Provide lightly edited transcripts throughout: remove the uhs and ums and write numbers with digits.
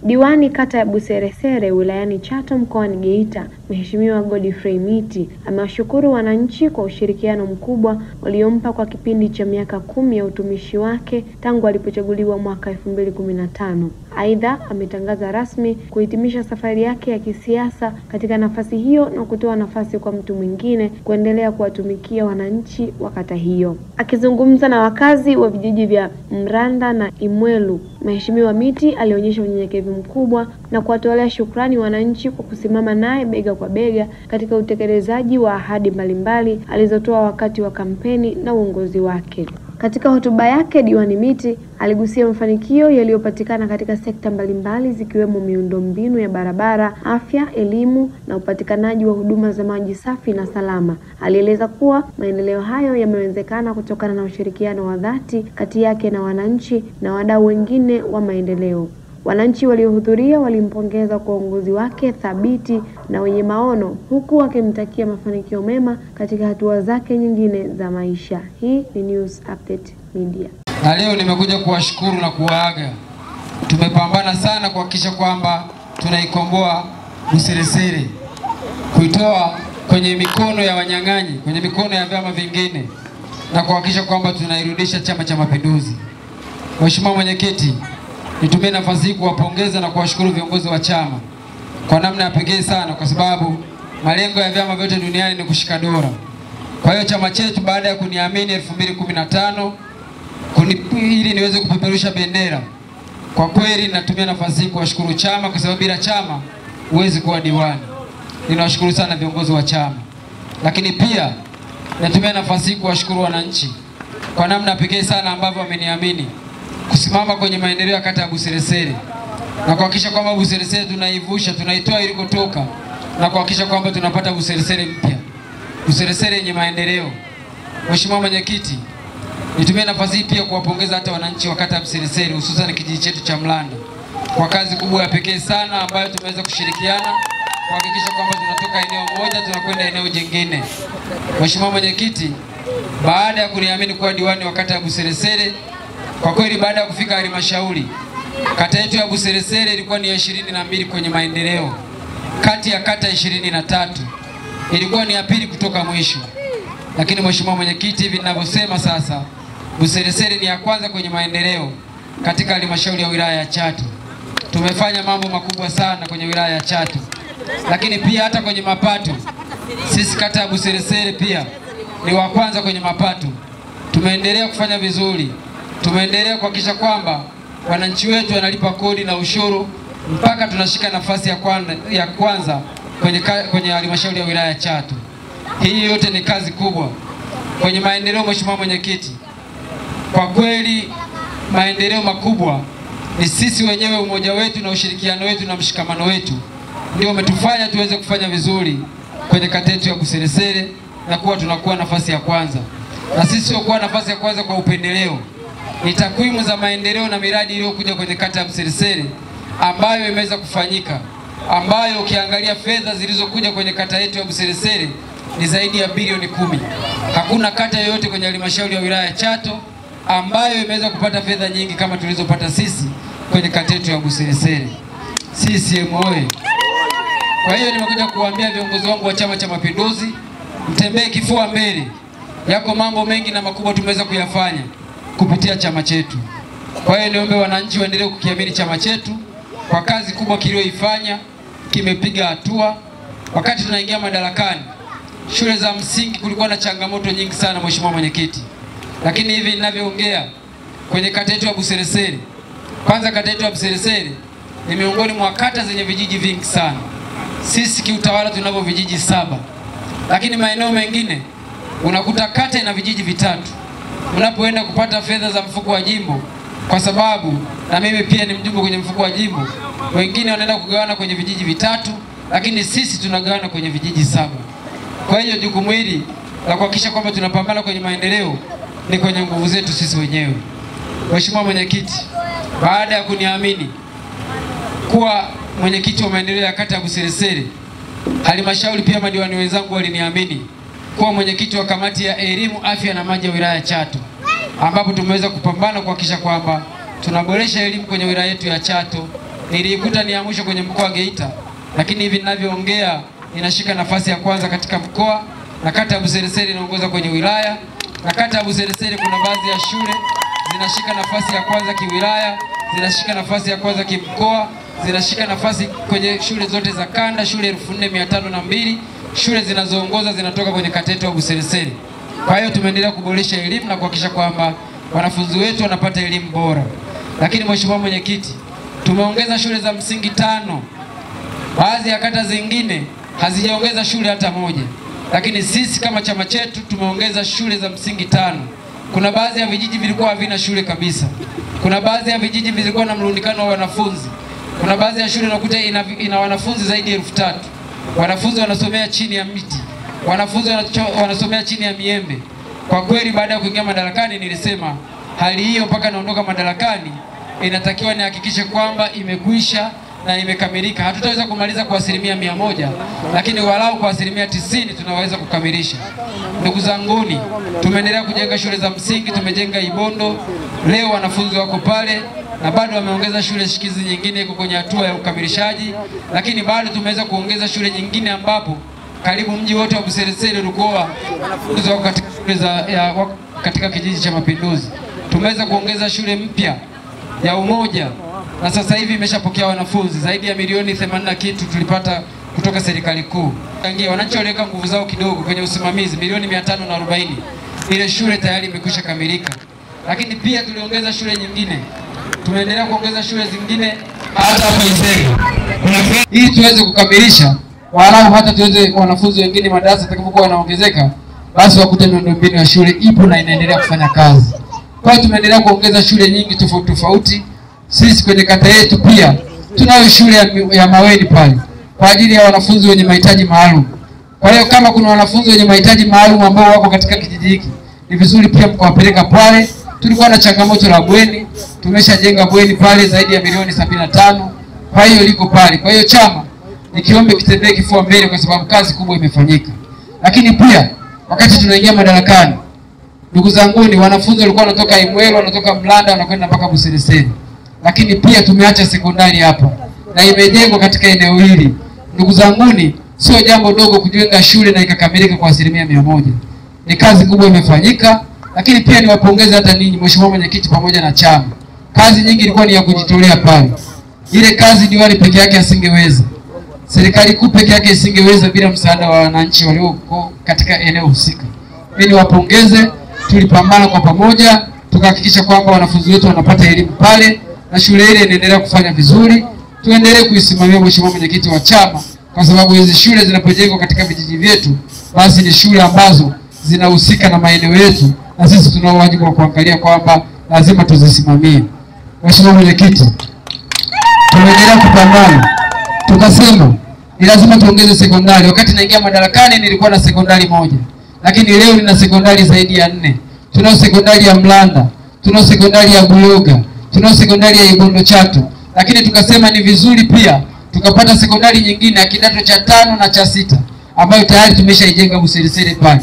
Diwani kata ya Buseresere wilayani Chato mkoani Geita, Mheshimiwa Godfrey Miti amewashukuru wananchi kwa ushirikiano mkubwa waliompa kwa kipindi cha miaka 10 ya utumishi wake tangu alipochaguliwa mwaka 2015. Aidha, ametangaza rasmi kuhitimisha safari yake ya kisiasa katika nafasi hiyo na kutoa nafasi kwa mtu mwingine kuendelea kuwatumikia wananchi wa kata hiyo. Akizungumza na wakazi wa vijiji vya Mranda na Imwelu, Mheshimiwa Miti alionyesha unyenyekevu mkubwa na kuwatolea shukrani wananchi kwa kusimama naye bega kwa bega katika utekelezaji wa ahadi mbalimbali alizotoa wakati wa kampeni na uongozi wake. Katika hotuba yake, Diwani Miti aligusia mafanikio yaliyopatikana katika sekta mbalimbali zikiwemo miundombinu ya barabara, afya, elimu na upatikanaji wa huduma za maji safi na salama. Alieleza kuwa maendeleo hayo yamewezekana kutokana na ushirikiano wa dhati kati yake na wananchi na wadau wengine wa maendeleo. Wananchi waliohudhuria walimpongeza kwa uongozi wake thabiti na wenye maono, huku wakimtakia mafanikio mema katika hatua zake nyingine za maisha. Hii ni News Update Media. Na leo nimekuja kuwashukuru na kuwaaga. Tumepambana sana kuhakikisha kwamba tunaikomboa Buseresere, kuitoa kwenye mikono ya wanyang'anyi, kwenye mikono ya vyama vingine, na kuhakikisha kwamba tunairudisha Chama cha Mapinduzi. Mheshimiwa Mwenyekiti, nitumie nafasi hii kuwapongeza na kuwashukuru viongozi wa chama kwa namna ya pekee sana, kwa sababu malengo ya vyama vyote duniani ni kushika dola. Kwa hiyo chama chetu baada ya kuniamini 2015 ili niweze kupeperusha bendera, kwa kweli natumia nafasi hii kuwashukuru chama, kwa sababu bila chama huwezi kuwa diwani. Ninawashukuru sana viongozi wa chama. Lakini pia natumia nafasi hii kuwashukuru wananchi kwa namna pekee sana ambavyo wameniamini kusimama kwenye maendeleo ya kata ya Buseresere na kuhakikisha kwamba Buseresere tunaivusha, tunaitoa ilikotoka na kuhakikisha kwamba tunapata Buseresere mpya, Buseresere yenye maendeleo. Mheshimiwa Mwenyekiti, nitumie nafasi hii pia kuwapongeza hata wananchi wa kata ya Buseresere, hususan kijiji chetu cha Mlanda, kwa kazi kubwa ya pekee sana ambayo tumeweza kushirikiana kuhakikisha kwamba tunatoka eneo moja tunakwenda eneo jingine. Mheshimiwa Mwenyekiti, baada ya kuniamini kuwa diwani wa kata ya Buseresere, kwa kweli baada ya kufika halmashauri, kata yetu ya Buseresere ilikuwa ni ya 22 kwenye maendeleo. Kati ya kata 23 ilikuwa ni ya pili kutoka mwisho. Lakini Mheshimiwa Mwenyekiti, hivi ninavyosema sasa, Buseresere ni ya kwanza kwenye maendeleo katika halmashauri ya wilaya ya Chato. Tumefanya mambo makubwa sana kwenye wilaya ya Chato. Lakini pia hata kwenye mapato, sisi kata ya Buseresere pia ni wa kwanza kwenye mapato. Tumeendelea kufanya vizuri. Tumeendelea kuhakikisha kwamba wananchi wetu wanalipa kodi na ushuru mpaka tunashika nafasi ya kwanza kwenye halmashauri ya wilaya ya Chato. Hii yote ni kazi kubwa kwenye maendeleo. Mheshimiwa Mwenyekiti, kwa kweli maendeleo makubwa ni sisi wenyewe, umoja wetu na ushirikiano wetu na mshikamano wetu ndio umetufanya tuweze kufanya vizuri kwenye kata yetu ya Buseresere na kuwa tunakuwa nafasi ya kwanza. Na sisi sio kuwa nafasi ya kwanza kwa upendeleo. Ni takwimu za maendeleo na miradi iliyokuja kwenye kata ya Buseresere ambayo imeweza kufanyika, ambayo ukiangalia fedha zilizokuja kwenye kata yetu ya Buseresere ni zaidi ya bilioni 10. Hakuna kata yoyote kwenye halmashauri ya wilaya ya Chato ambayo imeweza kupata fedha nyingi kama tulizopata sisi kwenye kata yetu ya Buseresere. CCM oye! Kwa hiyo nimekuja kuambia viongozi wangu wa Chama cha Mapinduzi, mtembee kifua mbele. Yako mambo mengi na makubwa tumeweza kuyafanya kupitia chama chetu. Kwa hiyo niombe wananchi waendelee kukiamini chama chetu kwa kazi kubwa kilioifanya, kimepiga hatua. Wakati tunaingia madarakani, shule za msingi kulikuwa na changamoto nyingi sana Mheshimiwa Mwenyekiti. Lakini hivi ninavyoongea kwenye kata yetu ya Buseresere, kwanza kata yetu ya Buseresere ni miongoni mwa kata zenye vijiji vingi sana. Sisi kiutawala tunavyo vijiji 7. Lakini maeneo mengine unakuta kata ina vijiji 3. Unapoenda kupata fedha za mfuko wa jimbo, kwa sababu na mimi pia ni mjumbe kwenye mfuko wa jimbo, wengine wanaenda kugawana kwenye vijiji 3, lakini sisi tunagawana kwenye vijiji 7. Kwa hiyo jukumu hili la kuhakikisha kwamba tunapambana kwenye maendeleo ni kwenye nguvu zetu sisi wenyewe. Mheshimiwa Mwenyekiti, baada ya kuniamini kuwa mwenyekiti wa maendeleo ya kata ya Buseresere, halmashauri pia madiwani wenzangu waliniamini kuwa mwenyekiti wa kamati ya elimu, afya na maji ya wilaya ya Chato, ambapo tumeweza kupambana kuhakikisha kwamba tunaboresha elimu kwenye wilaya yetu ya Chato nilikuta ni ya mwisho kwenye mkoa wa Geita, lakini hivi ninavyoongea inashika nafasi ya kwanza katika mkoa, na kata ya Buseresere inaongoza kwenye wilaya, na kata ya Buseresere kuna baadhi ya shule zinashika nafasi ya kwanza kiwilaya, zinashika nafasi ya kwanza kimkoa, zinashika nafasi kwenye shule zote za kanda, shule 4502 shule zinazoongoza zinatoka kwenye kata yetu ya Buseresere. Kwa hiyo tumeendelea kuboresha elimu na kuhakikisha kwamba wanafunzi wetu wanapata elimu bora. Lakini Mheshimiwa Mwenyekiti, tumeongeza shule za msingi 5. Baadhi ya kata zingine hazijaongeza shule hata moja, lakini sisi kama chama chetu tumeongeza shule za msingi 5. Kuna baadhi ya vijiji vilikuwa havina shule kabisa. Kuna baadhi ya vijiji vilikuwa na mlundikano wa wanafunzi. Kuna baadhi ya shule unakuta ina wanafunzi zaidi ya 3000. Wanafunzi wanasomea chini ya miti. Wanafunzi wanasomea chini ya miembe. Kwa kweli baada ya kuingia madarakani nilisema hali hiyo mpaka naondoka madarakani inatakiwa nihakikishe kwamba imekwisha na imekamilika. Hatutaweza kumaliza kwa 100%, lakini walau kwa 90% tunaweza kukamilisha. Ndugu zanguni, tumeendelea kujenga shule za msingi, tumejenga Ibondo, leo wanafunzi wako pale, na bado wameongeza shule shikizi nyingine iko kwenye hatua ya ukamilishaji, lakini bado tumeweza kuongeza shule nyingine ambapo karibu mji wote wa Buseresere Rukoa wanafunzi wako katika shule katika kijiji cha Mapinduzi. Tumeweza kuongeza shule mpya ya Umoja, na sasa hivi imeshapokea wanafunzi zaidi ya milioni 80 kitu tulipata kutoka serikali kuu. Wananchi waliweka nguvu zao kidogo kwenye usimamizi, milioni 540. Ile shule tayari imekwisha kamilika. Lakini pia tuliongeza shule nyingine. Tumeendelea kuongeza shule zingine hata hapo Isere. Ili tuweze kukamilisha walau hata tuweze wanafunzi wengine madarasa yatakapokuwa yanaongezeka, basi wakute miundombinu ya shule ipo na inaendelea kufanya kazi. Kwa hiyo tumeendelea kuongeza shule nyingi tofauti tofauti. Sisi kwenye kata yetu pia tunayo shule ya Maweni pale kwa ajili ya wanafunzi wenye mahitaji maalum. Kwa hiyo kama kuna wanafunzi wenye mahitaji maalum ambao wako katika kijiji hiki, ni vizuri pia mkawapeleka pale. Tulikuwa na changamoto la bweni, tumeshajenga bweni pale zaidi ya milioni 75. Kwa hiyo liko pale. Kwa hiyo chama nikiombe kitembee kifua mbele kwa sababu kazi kubwa imefanyika. Lakini pia wakati tunaingia madarakani, ndugu zangu, ni wanafunzi walikuwa wanatoka Imwelo, wanatoka Mlanda, wanakwenda mpaka Buseresere. Lakini pia tumeacha sekondari hapa na imejengwa katika eneo hili. Ndugu zangu, sio jambo dogo kujenga shule na ikakamilika kwa 100%. Ni kazi kubwa imefanyika. Lakini pia niwapongeze hata ninyi Mheshimiwa Mwenyekiti pamoja na chama. Kazi nyingi ilikuwa ni ya kujitolea pale. Ile kazi diwani peke yake asingeweza. Serikali kuu peke yake isingeweza bila msaada wa wananchi walioko katika eneo husika. Mimi niwapongeze, tulipambana kwa pamoja, tukahakikisha kwamba wanafunzi wetu wanapata elimu pale na shule ile inaendelea kufanya vizuri. Tuendelee kuisimamia Mheshimiwa Mwenyekiti wa chama, kwa sababu hizi shule zinapojengwa katika vijiji vyetu, basi ni shule ambazo zinahusika na maeneo yetu, na sisi tunao wajibu wa kuangalia kwamba lazima tuzisimamie. Mheshimiwa Mwenyekiti, tumeendelea kupambana. Tukasema ni lazima tuongeze sekondari. Wakati naingia madarakani nilikuwa na sekondari 1, lakini leo nina sekondari zaidi ya 4. Tunao sekondari ya Mlanda, tunao sekondari ya Buyoga, tunao sekondari ya Ibondo Chato. Lakini tukasema ni vizuri pia tukapata sekondari nyingine ya kidato cha 5 na cha 6 ambayo tayari tumeshaijenga Buseresere pale.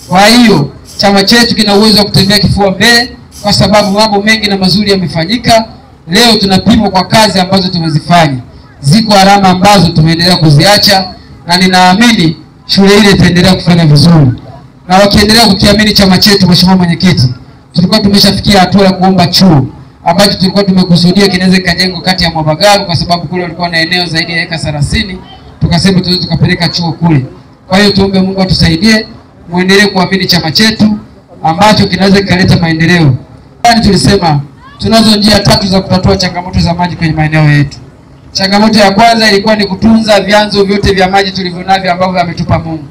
Kwa hiyo chama chetu kina uwezo wa kutembea kifua mbele kwa sababu mambo mengi na mazuri yamefanyika. Leo tunapimwa kwa kazi ambazo tumezifanya. Ziko alama ambazo tumeendelea kuziacha, na ninaamini shule ile itaendelea kufanya vizuri. Na wakiendelea kukiamini chama chetu, Mheshimiwa Mwenyekiti, tulikuwa tumeshafikia hatua ya kuomba chuo ambacho tulikuwa tumekusudia kinaweza kujengwa kati ya Mwabagaru, kwa sababu kule walikuwa na eneo zaidi ya eka 30. Tukasema tuweze tukapeleka chuo kule. Kwa hiyo tuombe Mungu atusaidie, muendelee kuamini chama chetu ambacho kinaweza kuleta maendeleo. Kwani tulisema tunazo njia 3 za kutatua changamoto za maji kwenye maeneo yetu. Changamoto ya kwanza ilikuwa ni kutunza vyanzo vyote vya maji tulivyonavyo ambavyo ametupa Mungu,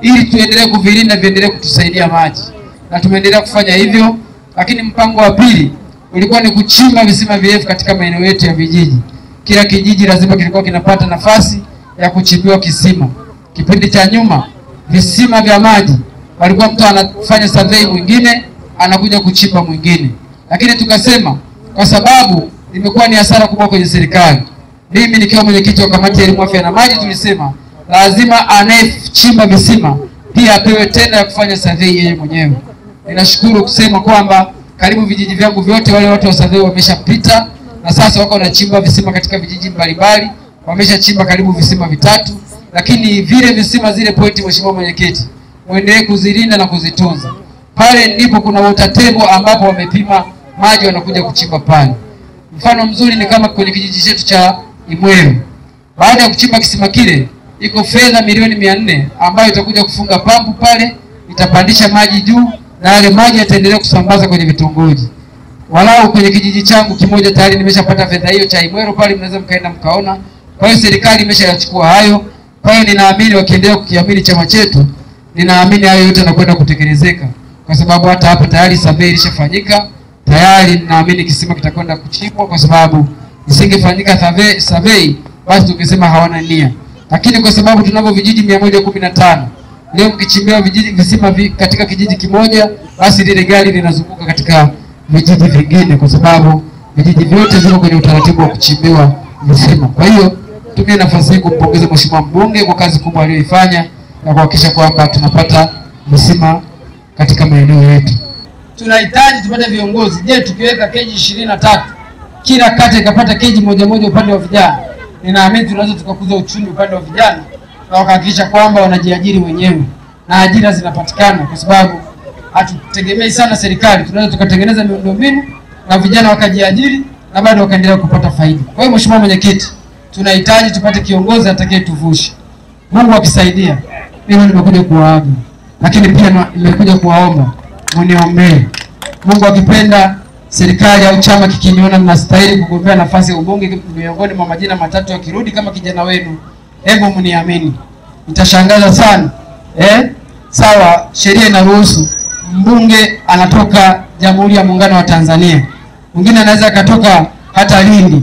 ili tuendelee kuvilinda viendelee kutusaidia maji, na tumeendelea kufanya hivyo. Lakini mpango wa pili ulikuwa ni kuchimba visima virefu katika maeneo yetu ya vijiji. Kila kijiji lazima kilikuwa kinapata nafasi ya kuchimbiwa kisima. Kipindi cha nyuma visima vya maji walikuwa mtu anafanya survey mwingine anakuja kuchimba mwingine, lakini tukasema kwa sababu imekuwa ni hasara kubwa kwenye serikali, mimi nikiwa mwenyekiti wa kamati ya elimu, afya na maji, tulisema lazima anayechimba visima pia apewe tenda ya kufanya survey yeye mwenyewe. Ninashukuru kusema kwamba karibu vijiji vyangu vyote wale watu wa survey wameshapita na sasa wako wanachimba visima katika vijiji mbalimbali, wameshachimba karibu visima 3, lakini vile visima zile pointi, Mheshimiwa Mwenyekiti, muendelee kuzilinda na kuzitunza. Pale ndipo kuna water table ambapo wamepima maji wanakuja kuchimba pale. Mfano mzuri ni kama kwenye kijiji chetu cha Imweru. Baada ya kuchimba kisima kile, iko fedha milioni 400 ambayo itakuja kufunga pampu pale, itapandisha maji juu na yale maji yataendelea kusambaza kwenye vitongoji. Walau kwenye kijiji changu kimoja tayari nimeshapata fedha hiyo cha Imweru pale, mnaweza mkaenda mkaona. Kwa hiyo serikali imeshayachukua hayo. Kwa hiyo ninaamini wakiendelea kukiamini chama chetu, ninaamini hayo yote yanakwenda kutekelezeka, kwa sababu hata hapa tayari survey ilishafanyika. Tayari ninaamini kisima kitakwenda kuchimbwa, kwa sababu isingefanyika survey basi tungesema hawana nia. Lakini kwa sababu tunavyo vijiji 115, leo mkichimbia visima katika kijiji kimoja, basi lile gari linazunguka katika vijiji vingine, kwa sababu vijiji vyote viko kwenye utaratibu wa kuchimbiwa visima. Kwa hiyo tumie nafasi hii kumpongeza Mheshimiwa mbunge kwa kazi kubwa aliyoifanya na kuhakikisha kwamba tunapata visima katika maeneo yetu. Tunahitaji tupate viongozi. Je, tukiweka keji 23 kila kata ikapata keji moja upande wa vijana, ninaamini tunaweza tukakuza uchumi upande wa vijana na kuhakikisha kwamba wanajiajiri wenyewe na ajira zinapatikana, kwa sababu hatutegemei sana serikali. Tunaweza tukatengeneza miundombinu na vijana wakajiajiri na bado wakaendelea kupata faida. Kwa hiyo Mheshimiwa Mwenyekiti, tunahitaji tupate kiongozi atakayetuvusha. Mungu akisaidia, mimi nimekuja kuwaaga, lakini pia nimekuja kuwaomba mniombee. Mungu akipenda, serikali au chama kikiniona ninastahili kugombea nafasi ya ubunge miongoni mwa majina 3 yakirudi kama kijana wenu, hebu mniamini. Nitashangaza sana. Sawa, sheria inaruhusu mbunge anatoka Jamhuri ya Muungano wa Tanzania. Mwingine anaweza akatoka hata Lindi.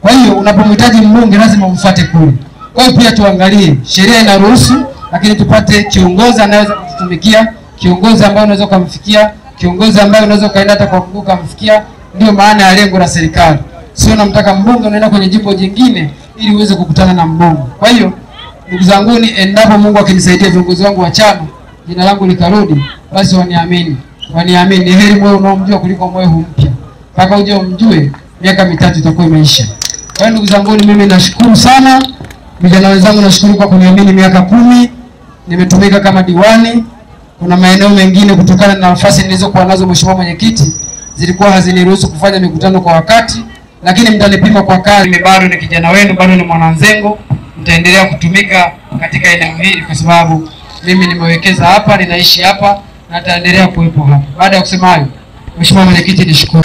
Kwa hiyo unapomhitaji mbunge lazima umfuate kule. Kwa hiyo pia tuangalie, sheria inaruhusu, lakini tupate kiongozi anaweza kututumikia, kiongozi ambaye unaweza kumfikia, kiongozi ambaye unaweza kaenda hata kwa kuvuka kumfikia. Ndio maana ya lengo la serikali. Sio namtaka mbunge unaenda kwenye jimbo jingine ili uweze kukutana na mbunge. Kwa hiyo ndugu zangu, endapo Mungu akinisaidia viongozi wangu wa chama, jina langu likarudi, basi waniamini. Waniamini, ni heri moyo unaomjua kuliko moyo mpya. Mpaka uje umjue, miaka 3 itakuwa imeisha. Kwa hiyo ndugu zangu, mimi nashukuru sana. Vijana wenzangu nashukuru kwa kuniamini miaka 10. Nimetumika kama diwani. Kuna maeneo mengine kutokana na nafasi nilizokuwa nazo Mheshimiwa Mwenyekiti zilikuwa haziniruhusu kufanya mikutano kwa wakati, lakini mtanipima kwa kazi. Mimi bado ni kijana wenu, bado ni mwananzengo. Nitaendelea kutumika katika eneo hili kwa sababu mimi nimewekeza hapa, ninaishi hapa na nitaendelea kuwepo hapa. Baada ya kusema hayo, Mheshimiwa Mwenyekiti, nishukuru.